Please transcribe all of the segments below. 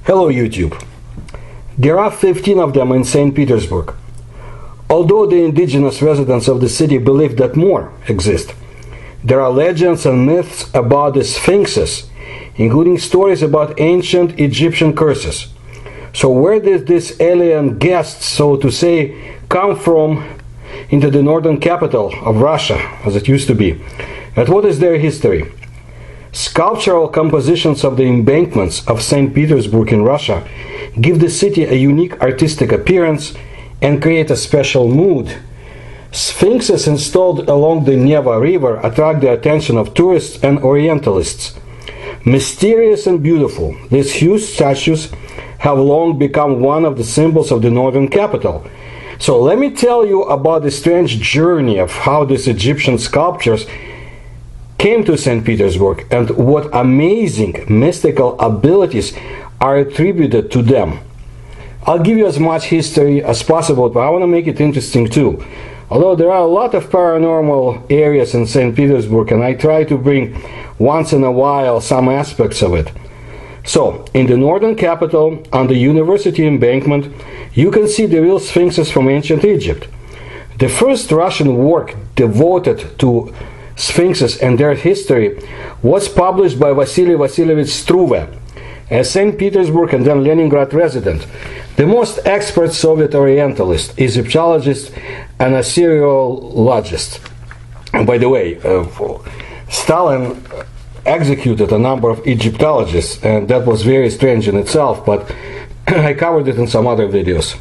Hello YouTube. There are 15 of them in St. Petersburg. Although the indigenous residents of the city believe that more exist, there are legends and myths about the Sphinxes, including stories about ancient Egyptian curses. So where did these alien guests, so to say, come from into the northern capital of Russia, as it used to be? And what is their history? Sculptural compositions of the embankments of St. Petersburg in Russia give the city a unique artistic appearance and create a special mood. Sphinxes installed along the Neva River attract the attention of tourists and Orientalists. Mysterious and beautiful, these huge statues have long become one of the symbols of the northern capital. So let me tell you about the strange journey of how these Egyptian sculptures came to St. Petersburg and what amazing mystical abilities are attributed to them. I'll give you as much history as possible, but I want to make it interesting too. Although there are a lot of paranormal areas in St. Petersburg, and I try to bring once in a while some aspects of it. So, in the northern capital, on the university embankment, you can see the real Sphinxes from ancient Egypt. The first Russian work devoted to Sphinxes and their history was published by Vasily Vasilievich Struve, a St. Petersburg and then Leningrad resident, the most expert Soviet Orientalist, Egyptologist, and Assyriologist. And by the way, Stalin executed a number of Egyptologists, and that was very strange in itself, but I covered it in some other videos.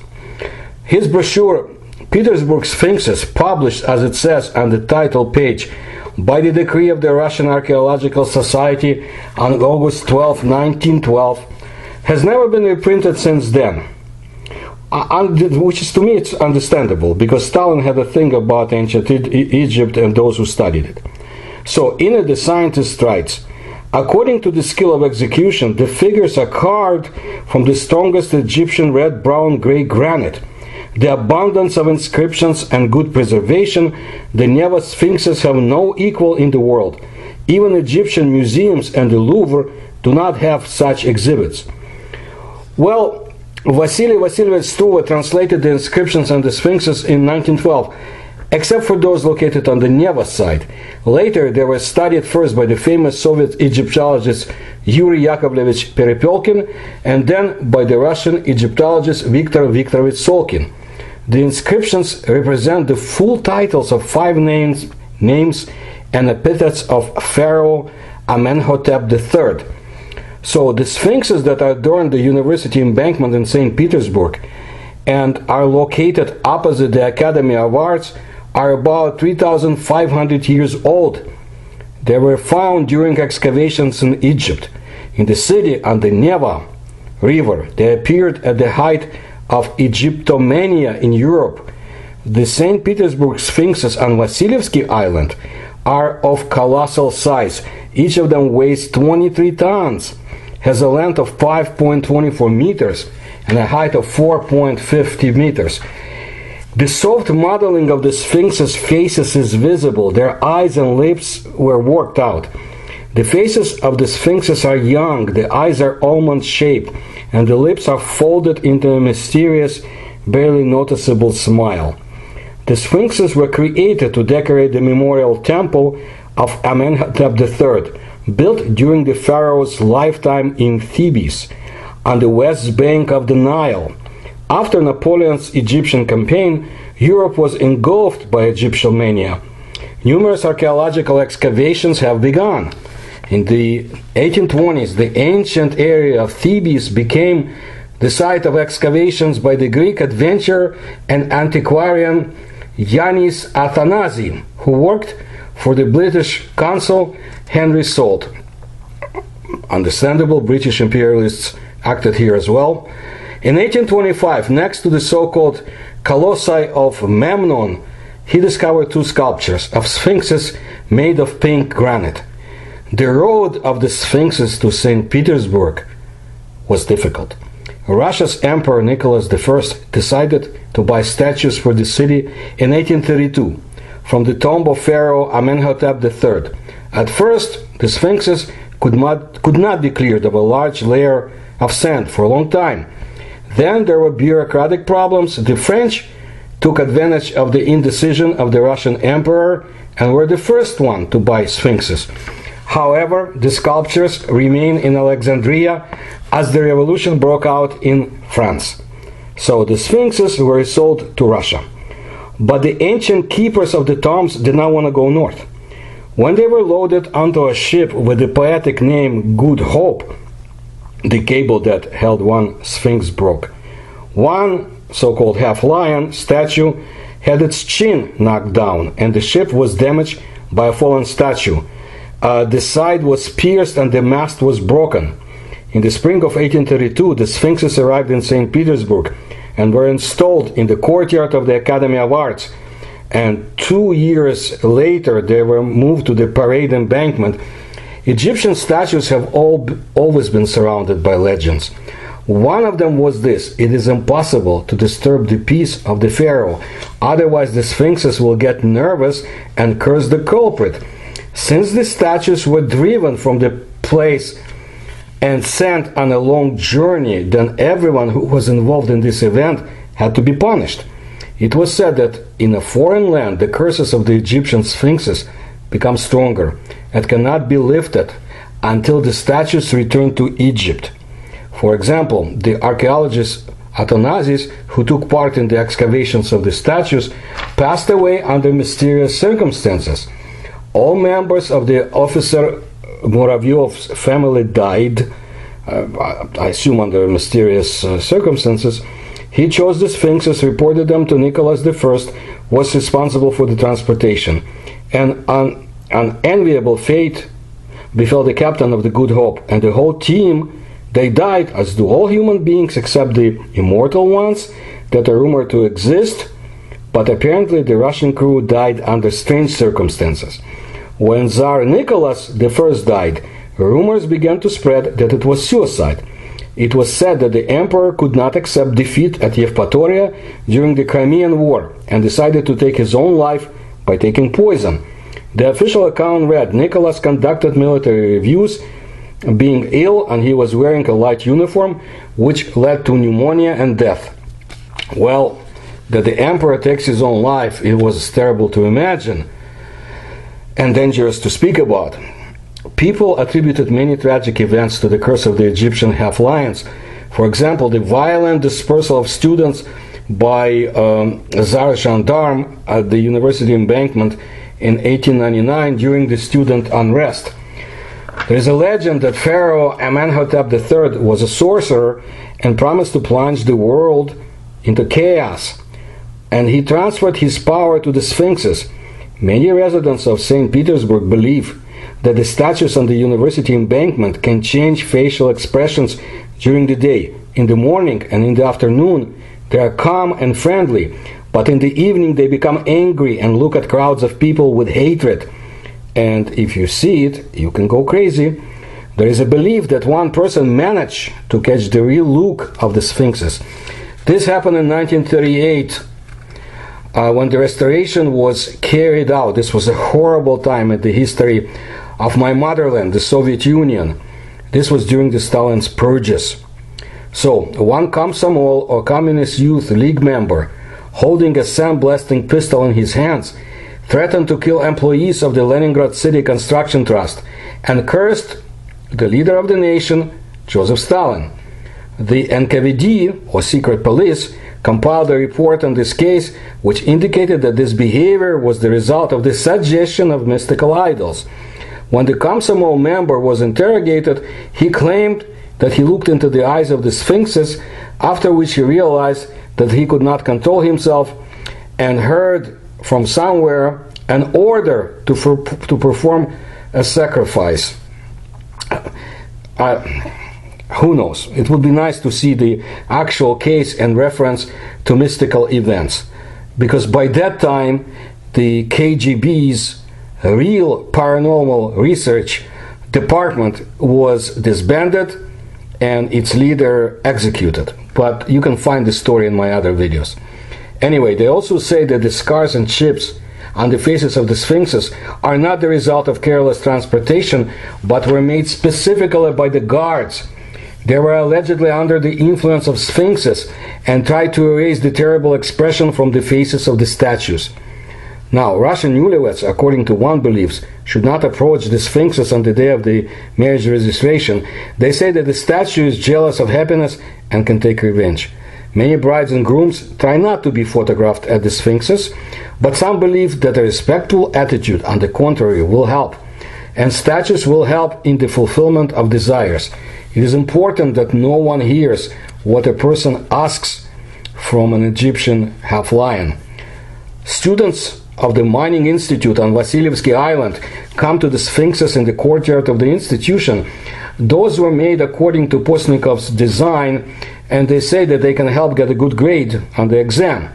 His brochure, Petersburg Sphinxes, published, as it says on the title page, by the decree of the Russian Archaeological Society on August 12, 1912, has never been reprinted since then. Which is, to me, it's understandable, because Stalin had a thing about ancient Egypt and those who studied it. So, in it, the scientist writes, according to the skill of execution, the figures are carved from the strongest Egyptian red, brown, gray granite. The abundance of inscriptions and good preservation, the Neva Sphinxes have no equal in the world. Even Egyptian museums and the Louvre do not have such exhibits. Well, Vasily Vasilievich Struve translated the inscriptions and the Sphinxes in 1912, except for those located on the Neva side. Later, they were studied first by the famous Soviet Egyptologist Yuri Yakovlevich Perepelkin, and then by the Russian Egyptologist Viktor Viktorovich Solkin. The inscriptions represent the full titles of 5 names and epithets of Pharaoh Amenhotep III. So the Sphinxes that adorn the university embankment in St. Petersburg and are located opposite the Academy of Arts are about 3,500 years old. They were found during excavations in Egypt. In the city on the Neva River, they appeared at the height of Egyptomania in Europe. The St. Petersburg Sphinxes on Vasilyevsky Island are of colossal size. Each of them weighs 23 tons, has a length of 5.24 meters, and a height of 4.50 meters. The soft modeling of the Sphinxes' faces is visible. Their eyes and lips were worked out. The faces of the Sphinxes are young, the eyes are almond-shaped, and the lips are folded into a mysterious, barely noticeable smile. The Sphinxes were created to decorate the memorial temple of Amenhotep III, built during the pharaoh's lifetime in Thebes, on the west bank of the Nile. After Napoleon's Egyptian campaign, Europe was engulfed by Egyptian mania. Numerous archaeological excavations have begun. In the 1820s, the ancient area of Thebes became the site of excavations by the Greek adventurer and antiquarian Yanis Athanasi, who worked for the British consul Henry Salt. Understandable, British imperialists acted here as well. In 1825, next to the so-called Colossi of Memnon, he discovered 2 sculptures of Sphinxes made of pink granite. The road of the Sphinxes to St. Petersburg was difficult. Russia's Emperor Nicholas I decided to buy statues for the city in 1832 from the tomb of Pharaoh Amenhotep III. At first, the Sphinxes could not be cleared of a large layer of sand for a long time. Then there were bureaucratic problems. The French took advantage of the indecision of the Russian emperor and were the first one to buy Sphinxes. However, the sculptures remain in Alexandria as the revolution broke out in France. So the Sphinxes were sold to Russia. But the ancient keepers of the tombs did not want to go north. When they were loaded onto a ship with the poetic name Good Hope, the cable that held one Sphinx broke. One so-called half-lion statue had its chin knocked down, and the ship was damaged by a fallen statue. The side was pierced and the mast was broken. In the spring of 1832, the Sphinxes arrived in St. Petersburg and were installed in the courtyard of the Academy of Arts. And 2 years later, they were moved to the parade embankment. Egyptian statues have always been surrounded by legends. One of them was this: it is impossible to disturb the peace of the pharaoh, otherwise the Sphinxes will get nervous and curse the culprit. Since the statues were driven from the place and sent on a long journey, then everyone who was involved in this event had to be punished. It was said that in a foreign land, the curses of the Egyptian Sphinxes become stronger and cannot be lifted until the statues return to Egypt. For example, the archaeologist Athanasius, who took part in the excavations of the statues, passed away under mysterious circumstances. All members of the officer Muravyov's family died, I assume under mysterious circumstances. He chose the Sphinxes, reported them to Nicholas I, was responsible for the transportation. And an unenviable fate befell the captain of the Good Hope and the whole team. They died, as do all human beings except the immortal ones that are rumored to exist, but apparently the Russian crew died under strange circumstances. When Tsar Nicholas I died, rumors began to spread that it was suicide. It was said that the emperor could not accept defeat at Yevpatoria during the Crimean War and decided to take his own life by taking poison. The official account read, Nicholas conducted military reviews, being ill, and he was wearing a light uniform, which led to pneumonia and death. Well, that the emperor takes his own life, it was terrible to imagine and dangerous to speak about. People attributed many tragic events to the curse of the Egyptian half-lions. For example, the violent dispersal of students by Tsar gendarme at the university embankment in 1899 during the student unrest. There is a legend that Pharaoh Amenhotep III was a sorcerer and promised to plunge the world into chaos, and he transferred his power to the Sphinxes. Many residents of St. Petersburg believe that the statues on the university embankment can change facial expressions during the day. In the morning and in the afternoon, they are calm and friendly, but in the evening they become angry and look at crowds of people with hatred. And if you see it, you can go crazy. There is a belief that one person managed to catch the real look of the Sphinxes. This happened in 1938 when the restoration was carried out. This was a horrible time in the history of my motherland, the Soviet Union. This was during the Stalin's purges. So, one Komsomol or Communist Youth League member, holding a sandblasting pistol in his hands, threatened to kill employees of the Leningrad City Construction Trust and cursed the leader of the nation, Joseph Stalin. The NKVD, or secret police, compiled a report on this case which indicated that this behavior was the result of the suggestion of mystical idols. When the Komsomol member was interrogated, he claimed that he looked into the eyes of the Sphinxes, after which he realized that he could not control himself and heard from somewhere an order to perform a sacrifice. Who knows? It would be nice to see the actual case and reference to mystical events, because by that time the KGB's real paranormal research department was disbanded and its leader executed. But you can find the story in my other videos. Anyway, they also say that the scars and chips on the faces of the Sphinxes are not the result of careless transportation, but were made specifically by the guards They were allegedly under the influence of Sphinxes and tried to erase the terrible expression from the faces of the statues. Now, Russian newlyweds, according to one beliefs, should not approach the Sphinxes on the day of the marriage registration. They say that the statue is jealous of happiness and can take revenge. Many brides and grooms try not to be photographed at the Sphinxes, but some believe that a respectful attitude, on the contrary, will help, and statues will help in the fulfillment of desires. It is important that no one hears what a person asks from an Egyptian half-lion. Students of the Mining Institute on Vasilyevsky Island come to the Sphinxes in the courtyard of the institution. Those were made according to Postnikov's design, and they say that they can help get a good grade on the exam.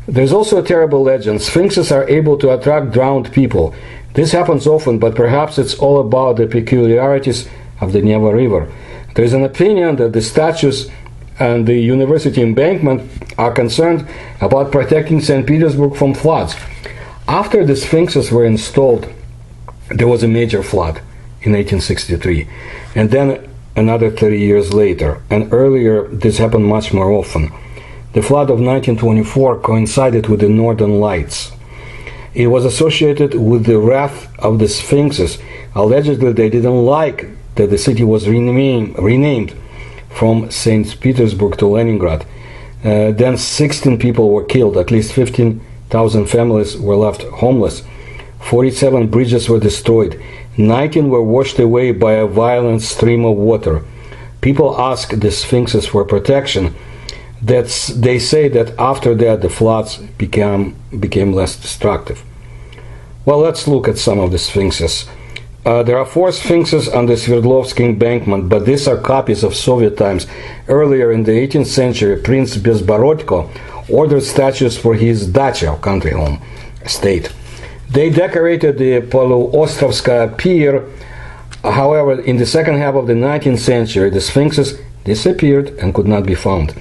There's also a terrible legend. Sphinxes are able to attract drowned people. This happens often, but perhaps it's all about the peculiarities of the Neva River. There's an opinion that the statues and the university embankment are concerned about protecting St. Petersburg from floods. After the Sphinxes were installed, there was a major flood in 1863, and then another 30 years later, and earlier this happened much more often. The flood of 1924 coincided with the Northern Lights. It was associated with the wrath of the Sphinxes. Allegedly, they didn't like that the city was renamed from St. Petersburg to Leningrad. Then 16 people were killed, at least 15,000 families were left homeless. 47 bridges were destroyed. 19 were washed away by a violent stream of water. People asked the Sphinxes for protection. They say that after that the floods became less destructive. Well, let's look at some of the Sphinxes. There are 4 Sphinxes on the Sverglovsky embankment, but these are copies of Soviet times. Earlier in the 18th century, Prince Bezborodko ordered statues for his dacha, country home, estate. They decorated the Poluostrovskaya pier. However, in the second half of the 19th century, the Sphinxes disappeared and could not be found.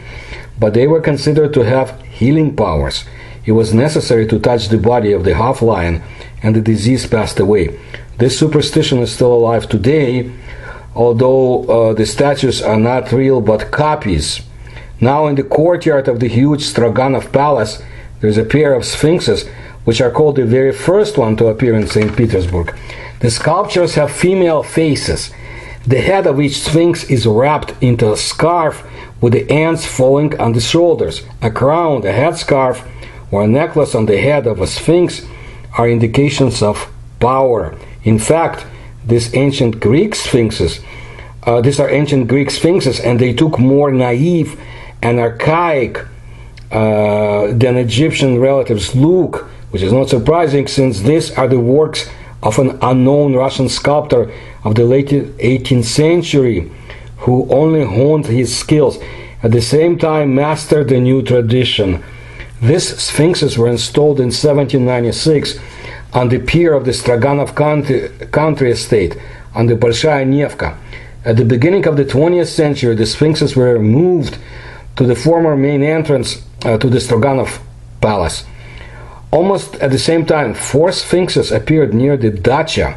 But they were considered to have healing powers. It was necessary to touch the body of the half-lion, and the disease passed away. This superstition is still alive today, although the statues are not real but copies. Now in the courtyard of the huge Stroganov Palace, there is a pair of Sphinxes, which are called the very first one to appear in St. Petersburg. The sculptures have female faces. The head of each Sphinx is wrapped into a scarf with the ends falling on the shoulders. A crown, a headscarf, or a necklace on the head of a Sphinx are indications of power. In fact, these are ancient Greek Sphinxes, and they took more naive and archaic than Egyptian relatives look, which is not surprising since these are the works of an unknown Russian sculptor of the late 18th century who only honed his skills, at the same time mastered the new tradition. These Sphinxes were installed in 1796 on the pier of the Stroganov country estate on the Bolshaya Nevka. At the beginning of the 20th century, the Sphinxes were moved to the former main entrance to the Stroganov Palace. Almost at the same time, 4 Sphinxes appeared near the dacha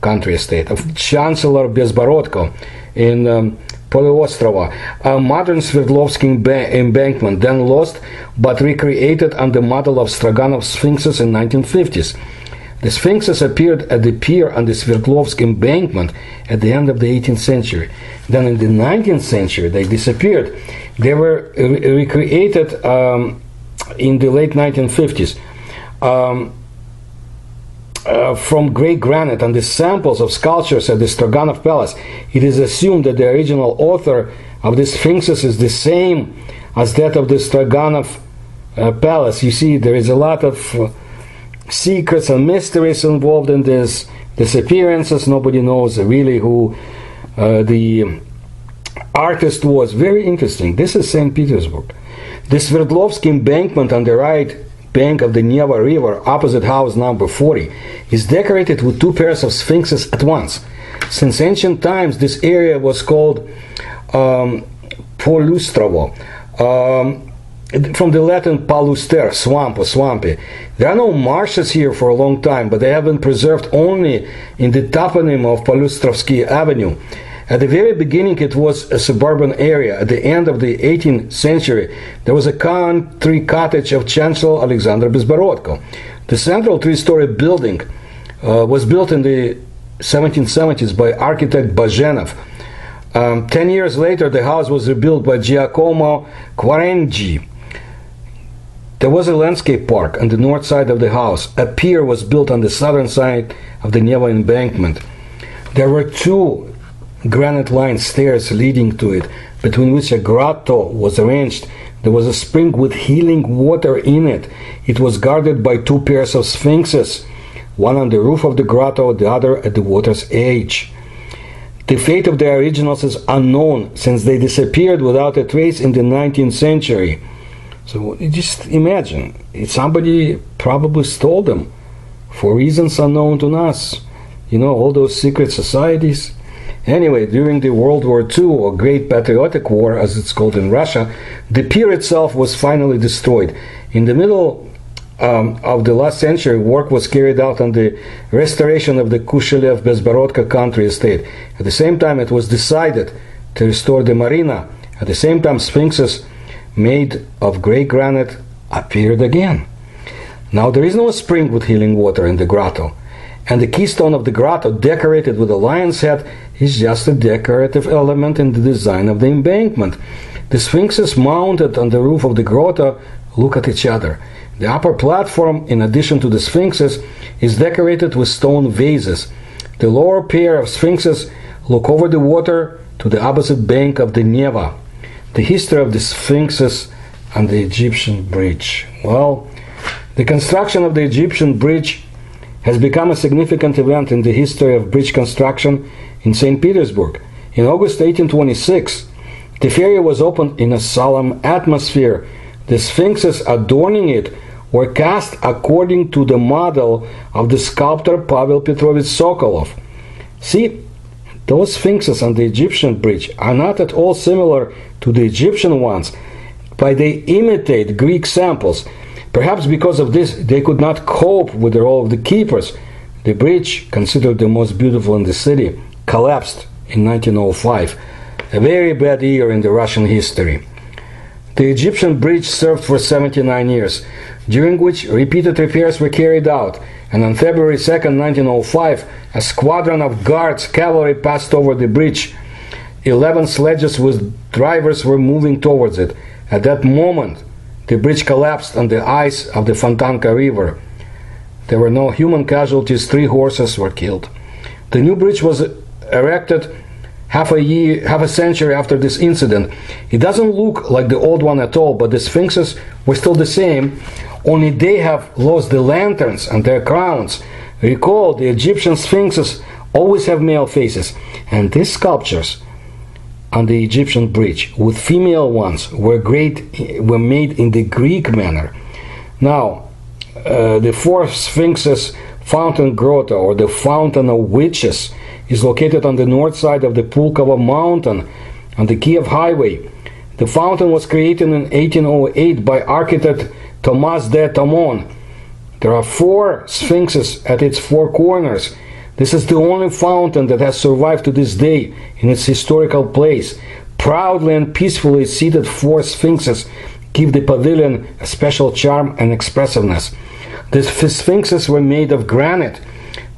country estate of Chancellor Bezborodko in Polyostrova, a modern Sverglovsky embankment, then lost but recreated on the model of Stroganov Sphinxes in 1950s. The Sphinxes appeared at the pier on the Sverglovsky embankment at the end of the 18th century. Then in the 19th century they disappeared. They were recreated in the late 1950s from grey granite on the samples of sculptures at the Stroganov Palace. It is assumed that the original author of the Sphinxes is the same as that of the Stroganov Palace. You see, there is a lot of secrets and mysteries involved in this disappearances. Nobody knows really who the artist was. Very interesting. This is St. Petersburg. The Sverglovsky embankment on the right bank of the Neva River, opposite house number 40, is decorated with 2 pairs of Sphinxes at once. Since ancient times, this area was called Polustrovo, from the Latin paluster, swamp or swampy. There are no marshes here for a long time, but they have been preserved only in the toponym of Polustrovsky Avenue. At the very beginning, it was a suburban area. At the end of the 18th century, there was a country cottage of Chancellor Alexander Bezborodko. The central three-story building was built in the 1770s by architect Bajenov. 10 years later, the house was rebuilt by Giacomo Quarengi. There was a landscape park on the north side of the house. A pier was built on the southern side of the Neva embankment. There were two granite-lined stairs leading to it, between which a grotto was arranged. There was a spring with healing water in it. It was guarded by two pairs of sphinxes, one on the roof of the grotto, the other at the water's edge. The fate of the originals is unknown, since they disappeared without a trace in the 19th century. So just imagine, somebody probably stole them for reasons unknown to us. You know, all those secret societies. Anyway, during the World War II, or Great Patriotic War, as it's called in Russia, the pier itself was finally destroyed. In the middle of the last century, work was carried out on the restoration of the Kushelyev-Bezborodka country estate. At the same time, it was decided to restore the marina. At the same time, sphinxes made of grey granite appeared again. Now there is no spring with healing water in the grotto, and the keystone of the grotto, decorated with a lion's head, is just a decorative element in the design of the embankment. The sphinxes mounted on the roof of the grotto look at each other. The upper platform, in addition to the sphinxes, is decorated with stone vases. The lower pair of sphinxes look over the water to the opposite bank of the Neva. The history of the Sphinxes and the Egyptian bridge. Well, the construction of the Egyptian bridge has become a significant event in the history of bridge construction in St. Petersburg. In August 1826, the ferry was opened in a solemn atmosphere. The Sphinxes adorning it were cast according to the model of the sculptor Pavel Petrovich Sokolov. See, those sphinxes on the Egyptian bridge are not at all similar to the Egyptian ones, but they imitate Greek samples. Perhaps because of this, they could not cope with the role of the keepers. The bridge, considered the most beautiful in the city, collapsed in 1905, a very bad year in the Russian history. The Egyptian bridge served for 79 years, during which repeated repairs were carried out, and on February 2nd, 1905, a squadron of guards cavalry passed over the bridge. 11 sledges with drivers were moving towards it. At that moment, the bridge collapsed on the ice of the Fontanka River. There were no human casualties. 3 horses were killed. The new bridge was erected half a century after this incident. It doesn't look like the old one at all, but the sphinxes were still the same, only they have lost the lanterns and their crowns. Recall, the Egyptian sphinxes always have male faces, and these sculptures on the Egyptian bridge with female ones were made in the Greek manner. Now, the 4th Sphinxes Fountain Grotto, or the Fountain of Witches, is located on the north side of the Pulkovo mountain on the Kiev highway. The fountain was created in 1808 by architect Thomas de Tomon. There are 4 sphinxes at its 4 corners. This is the only fountain that has survived to this day in its historical place. Proudly and peacefully seated 4 sphinxes give the pavilion a special charm and expressiveness. The sphinxes were made of granite.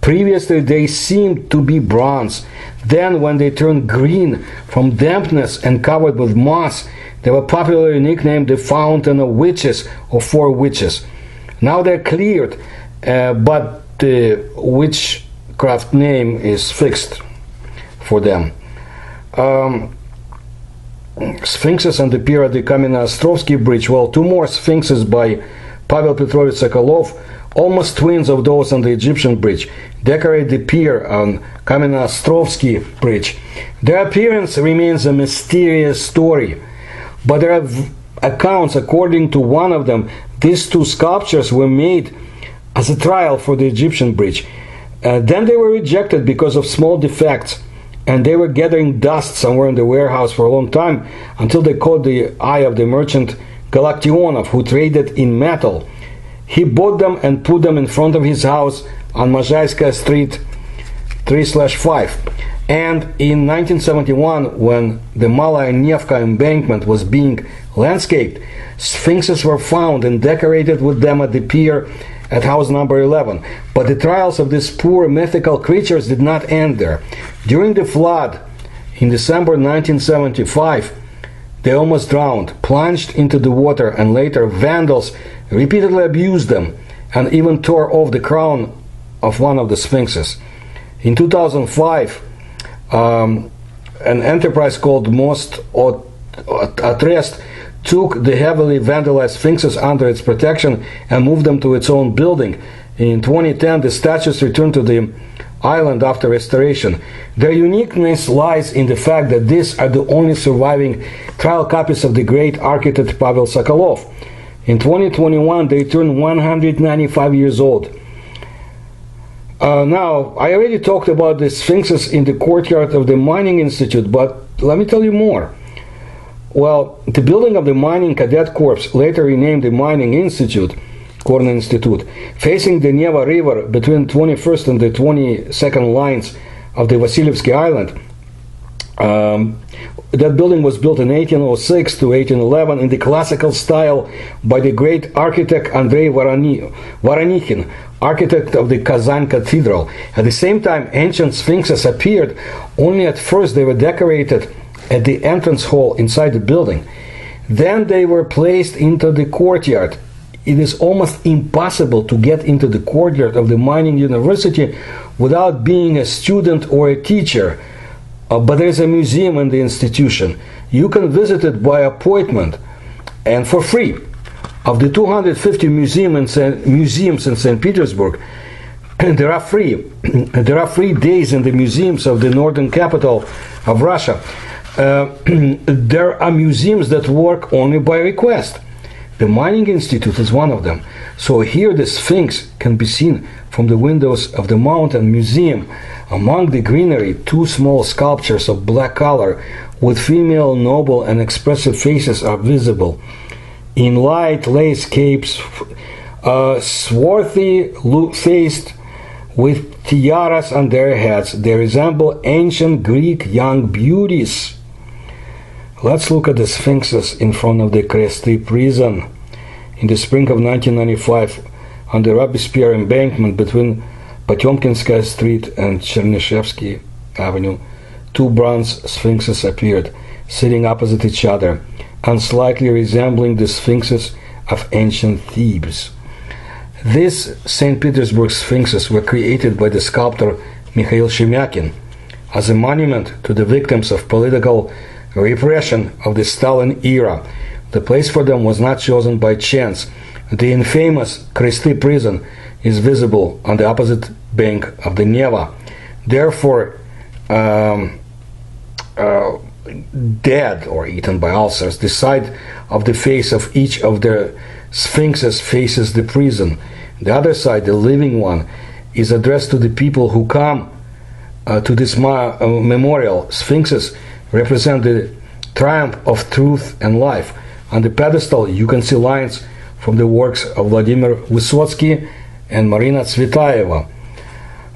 Previously they seemed to be bronze. Then, when they turned green from dampness and covered with moss, they were popularly nicknamed the Fountain of Witches, or 4 witches. Now they're cleared, but the witchcraft name is fixed for them. Sphinxes on the pier at the Kamенно-Ostrovsky Bridge. Well, 2 more sphinxes by Pavel Petrovich Sokolov, almost twins of those on the Egyptian bridge, decorate the pier on Kamенно-Ostrovsky Bridge. Their appearance remains a mysterious story, but there are accounts. According to one of them, these 2 sculptures were made as a trial for the Egyptian bridge. Then they were rejected because of small defects, and they were gathering dust somewhere in the warehouse for a long time until they caught the eye of the merchant Galaktionov, who traded in metal. He bought them and put them in front of his house on Mazhaiskaya Street 3/5. And in 1971, when the Malaya Nevka embankment was being landscaped, sphinxes were found and decorated with them at the pier at house number 11. But the trials of these poor mythical creatures did not end there. During the flood in December 1975, they almost drowned, plunged into the water, and later vandals repeatedly abused them and even tore off the crown of one of the sphinxes. In 2005, an enterprise called Most at Rest took the heavily vandalized sphinxes under its protection and moved them to its own building. In 2010, the statues returned to the island after restoration. Their uniqueness lies in the fact that these are the only surviving trial copies of the great architect Pavel Sokolov. In 2021, they turned 195 years old. Now, I already talked about the sphinxes in the courtyard of the Mining Institute, but let me tell you more. Well, the building of the Mining Cadet Corps, later renamed the Mining Institute, Korn Institute, facing the Neva River between 21st and the 22nd lines of the Vasilyevsky Island. That building was built in 1806 to 1811 in the classical style by the great architect Andrei Voronikhin, architect of the Kazan Cathedral. At the same time, ancient sphinxes appeared, only at first they were decorated at the entrance hall inside the building. Then they were placed into the courtyard. It is almost impossible to get into the courtyard of the mining university without being a student or a teacher. But there is a museum in the institution. You can visit it by appointment and for free. Of the 250 museums in St. Petersburg, there are free days in the museums of the northern capital of Russia. There are museums that work only by request. The Mining Institute is one of them. So here the Sphinx can be seen from the windows of the Mountain Museum. Among the greenery, two small sculptures of black color with female noble and expressive faces are visible. In light lace capes, swarthy faced with tiaras on their heads, they resemble ancient Greek young beauties. Let's look at the sphinxes in front of the Kresty prison. In the spring of 1995, on the Robespierre embankment between Potemkinskaya Street and Chernyshevsky Avenue, two bronze sphinxes appeared, sitting opposite each other, and slightly resembling the sphinxes of ancient Thebes. These St. Petersburg sphinxes were created by the sculptor Mikhail Shemyakin as a monument to the victims of political repression of the Stalin era. The place for them was not chosen by chance. The infamous Kresty prison is visible on the opposite bank of the Neva. Therefore, dead or eaten by ulcers, the side of the face of each of the sphinxes faces the prison. The other side, the living one, is addressed to the people who come to this memorial. Sphinxes represent the triumph of truth and life. On the pedestal, you can see lines from the works of Vladimir Vysotsky and Marina Tsvetaeva.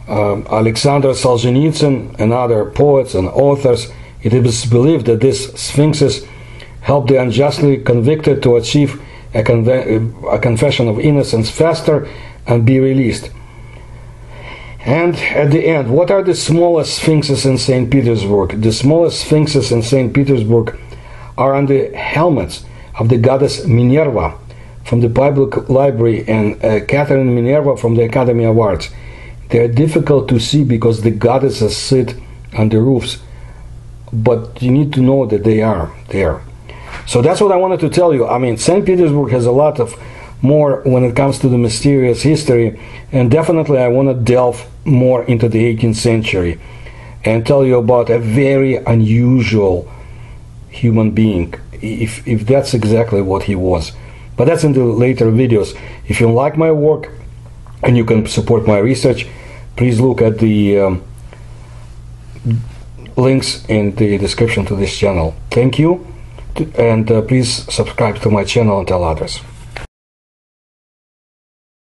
Alexander Solzhenitsyn and other poets and authors, it is believed that these sphinxes helped the unjustly convicted to achieve a confession of innocence faster and be released. And at the end, what are the smallest sphinxes in St. Petersburg? The smallest sphinxes in St. Petersburg are on the helmets of the goddess Minerva from the Public Library and Catherine Minerva from the Academy of Arts. They are difficult to see because the goddesses sit on the roofs, but you need to know that they are there. So that's what I wanted to tell you. I mean, St. Petersburg has a lot of more when it comes to the mysterious history, and definitely I want to delve more into the 18th century and tell you about a very unusual human being, if that's exactly what he was. But that's in the later videos. If you like my work and you can support my research, please look at the links in the description to this channel. Thank you, and please subscribe to my channel and tell others.